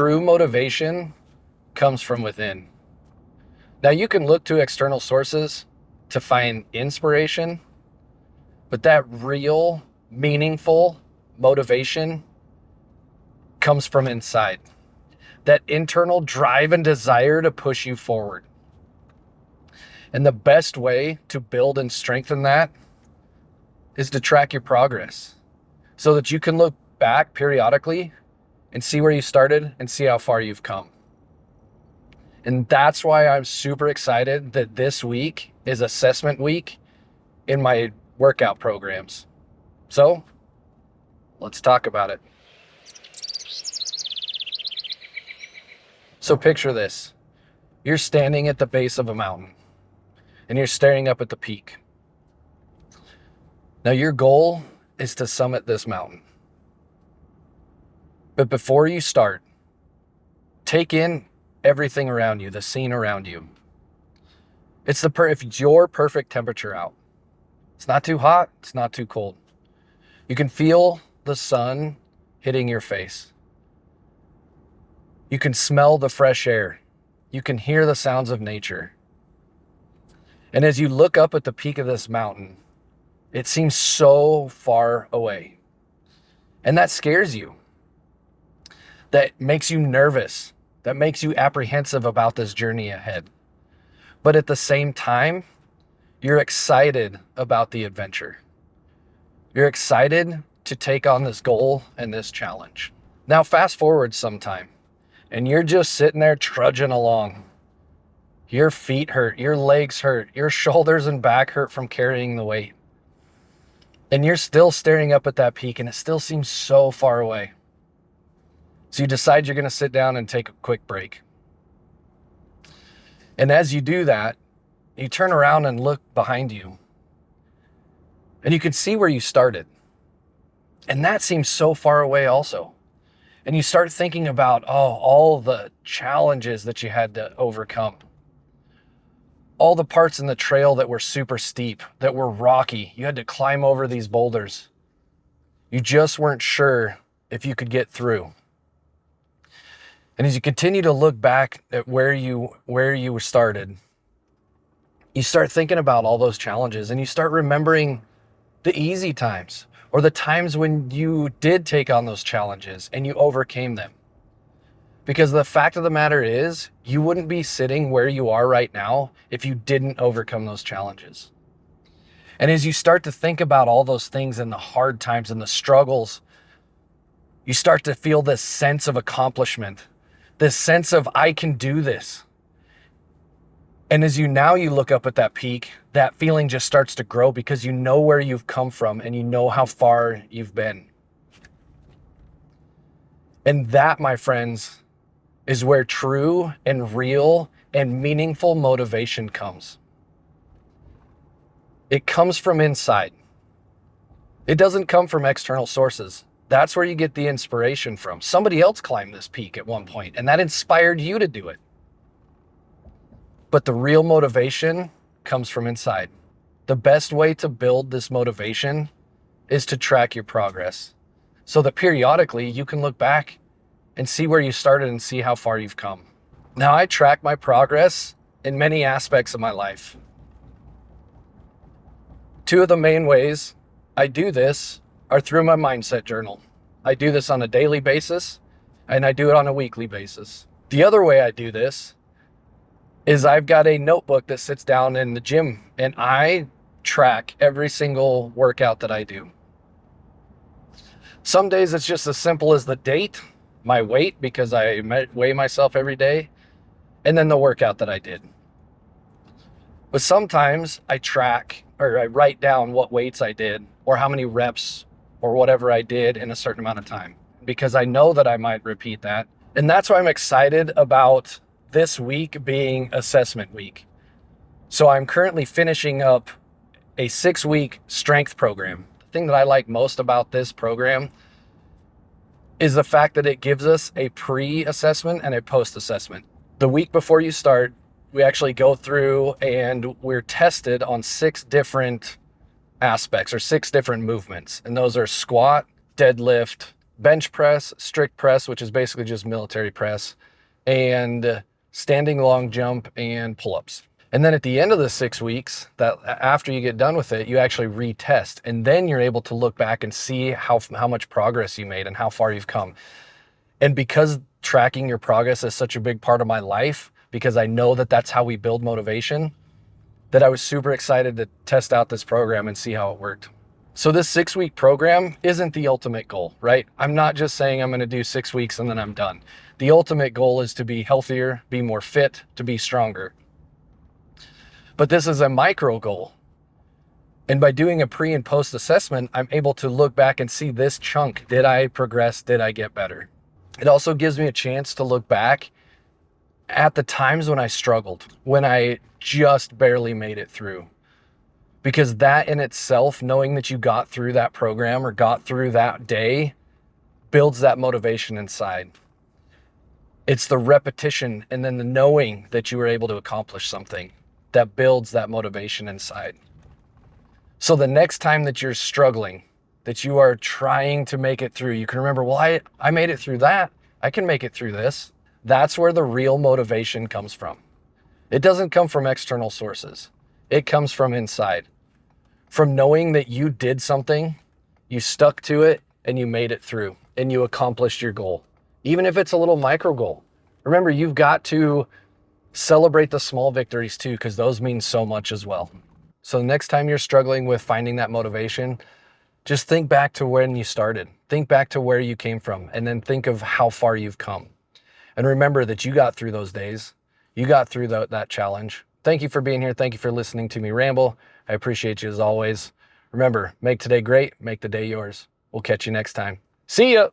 True motivation comes from within. Now, you can look to external sources to find inspiration, but that real, meaningful motivation comes from inside. That internal drive and desire to push you forward. And the best way to build and strengthen that is to track your progress so that you can look back periodically and see where you started and see how far you've come. And that's why I'm super excited that this week is assessment week in my workout programs. So let's talk about it. So picture this. You're standing at the base of a mountain and you're staring up at the peak. Now your goal is to summit this mountain. But before you start, take in everything around you, the scene around you. If it's your perfect temperature out. It's not too hot, it's not too cold. You can feel the sun hitting your face. You can smell the fresh air. You can hear the sounds of nature. And as you look up at the peak of this mountain, it seems so far away. And that scares you. That makes you nervous. That makes you apprehensive about this journey ahead. But at the same time, you're excited about the adventure. You're excited to take on this goal and this challenge. Now fast forward sometime, and you're just sitting there trudging along. Your feet hurt, your legs hurt, your shoulders and back hurt from carrying the weight. And you're still staring up at that peak and it still seems so far away. So you decide you're gonna sit down and take a quick break. And as you do that, you turn around and look behind you. And you can see where you started. And that seems so far away also. And you start thinking about, all the challenges that you had to overcome. All the parts in the trail that were super steep, that were rocky. You had to climb over these boulders. You just weren't sure if you could get through. And as you continue to look back at where you started, you start thinking about all those challenges and you start remembering the easy times or the times when you did take on those challenges and you overcame them. Because the fact of the matter is, you wouldn't be sitting where you are right now if you didn't overcome those challenges. And as you start to think about all those things and the hard times and the struggles, you start to feel this sense of accomplishment, this sense of, I can do this. And as you look up at that peak, that feeling just starts to grow because you know where you've come from and you know how far you've been. And that, my friends, is where true and real and meaningful motivation comes. It comes from inside. It doesn't come from external sources. That's where you get the inspiration from. Somebody else climbed this peak at one point, and that inspired you to do it. But the real motivation comes from inside. The best way to build this motivation is to track your progress so that periodically you can look back and see where you started and see how far you've come. Now, I track my progress in many aspects of my life. Two of the main ways I do this are through my mindset journal. I do this on a daily basis and I do it on a weekly basis. The other way I do this is I've got a notebook that sits down in the gym and I track every single workout that I do. Some days it's just as simple as the date, my weight, because I weigh myself every day, and then the workout that I did. But sometimes I track or I write down what weights I did or how many reps or whatever I did in a certain amount of time because I know that I might repeat that. And that's why I'm excited about this week being assessment week. So I'm currently finishing up a 6-week strength program. The thing that I like most about this program is the fact that it gives us a pre-assessment and a post-assessment. The week before you start, we actually go through and we're tested on 6 different aspects or 6 different movements. And those are squat, deadlift, bench press, strict press, which is basically just military press, and standing long jump and pull-ups. And then at the end of the 6 weeks, that after you get done with it, you actually retest. And then you're able to look back and see how much progress you made and how far you've come. And because tracking your progress is such a big part of my life, because I know that that's how we build motivation, that I was super excited to test out this program and see how it worked. So this 6-week program isn't the ultimate goal, right? I'm not just saying I'm going to do 6 weeks and then I'm done. The ultimate goal is to be healthier, be more fit, to be stronger. But this is a micro goal. And by doing a pre and post assessment, I'm able to look back and see this chunk. Did I progress? Did I get better? It also gives me a chance to look back at the times when I struggled, when I just barely made it through. Because that in itself, knowing that you got through that program or got through that day, builds that motivation inside. It's the repetition and then the knowing that you were able to accomplish something that builds that motivation inside. So the next time that you're struggling, that you are trying to make it through, you can remember, well, I made it through that. I can make it through this. That's where the real motivation comes from. It doesn't come from external sources. It comes from inside. From knowing that you did something, you stuck to it, and you made it through, and you accomplished your goal. Even if it's a little micro goal. Remember, you've got to celebrate the small victories too, because those mean so much as well. So the next time you're struggling with finding that motivation, just think back to when you started. Think back to where you came from, and then think of how far you've come. And remember that you got through those days. You got through that challenge. Thank you for being here. Thank you for listening to me ramble. I appreciate you as always. Remember, make today great, make the day yours. We'll catch you next time. See ya.